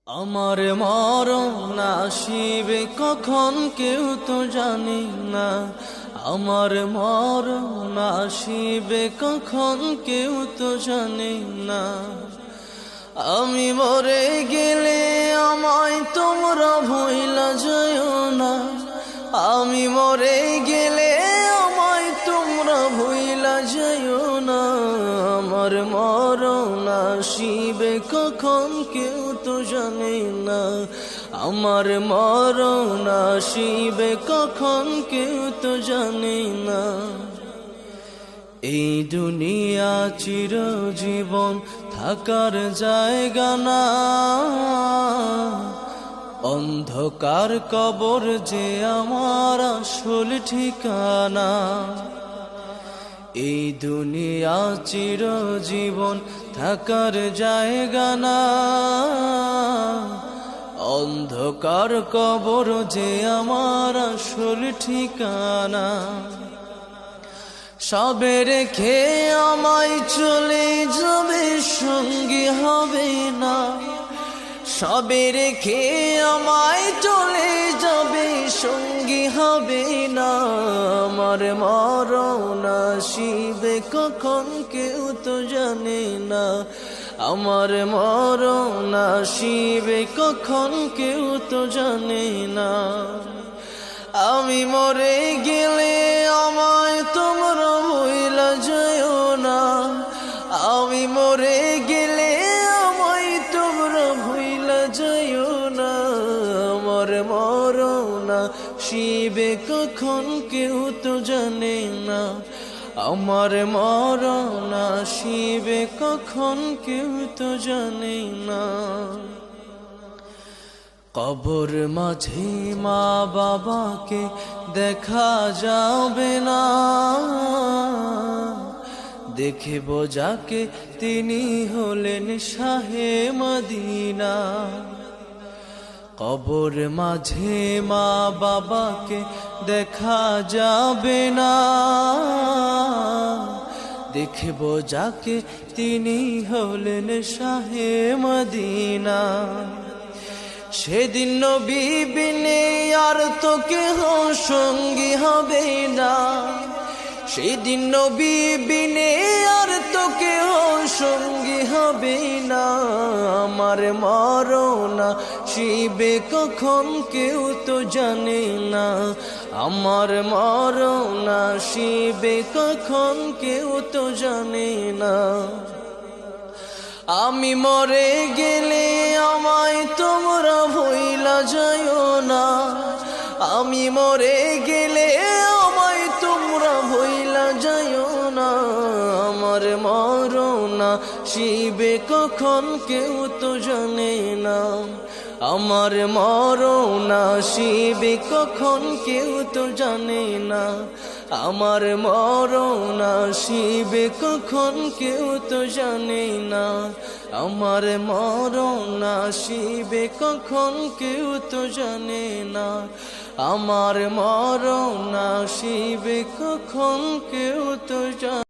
আমার মরণ আসিবে কখন কেউ তো জানি না। আমার মরণ আসিবে কখন কেউ তো জানি না। আমি মরে গেলে আমায় তোমরা ভুইলা যাইও না। আমি মরে গেলে আমায় তোমরা ভুইলা যাইও না। আমার মরণ আসিবে কখন কেউ তো জানে না। আমার মরণ আসিবে কখন কেউ তো জানে না। এই দুনিয়া চিরজীবন থাকার জায়গা না। অন্ধকার কবর যে আমার আসল ঠিকানা। এই দুনিয়া চিরজীবন থাকার জায়গা না। অন্ধকার কবর যে আমার আসল ঠিকানা। সবে রেখে আমায় চলে যাবে, সঙ্গী হবে না। সবে রেখে আমায় চলে যাবে, সঙ্গী হবে না। আমার মরণ আসিবে কখন কেউ তো জানে না। আমার মরণ আসিবে কখন কেউ তো জানে না। আমি মরে গেলে আমায় তোমরা ভুইলা যাইও না। আমি মরে গেলে আমায় তোমরা ভুইলা যাইও না। আমার মরণ আসিবে কখন কেউ তো জানে না। আমার মরণ আসিবে কখন কেউ তো জানে না। কবর মাঝে মা বাবাকে দেখা যাবে না। দেখব যাকে তিনি হলেন শাহে মদিনা। কবর মাঝে মা বাবাকে দেখা যাবে না। দেখব যাকে তিনি হলেন শাহে মদিনা। সেদিন নবী বিনে আর তো কেহ সঙ্গী হবে না। সেদিন নবী বিনে আর তো কেহ সঙ্গী হবে না। আমার মরণ আসিবে কখন কেউ তো জানে না। আমার মরণ আসিবে কখন কেউ তো জানে না। আমি মরে গেলে আমায় তোমরা ভুইলা যাইও না। আমি মরে গেলে আমায় তোমরা ভুইলা যাইও না। আমার মরণ আসিবে কখন কেউ তো জানে না। আমার মরণ আসিবে কখন কেউ তো জানে না। আমার মরণ আসিবে কখন কেউ তো জানে না। আমার মরণ আসিবে কখন কেউ তো জানে না। আমার মরণ আসিবে কখন কেউ তো জানে না।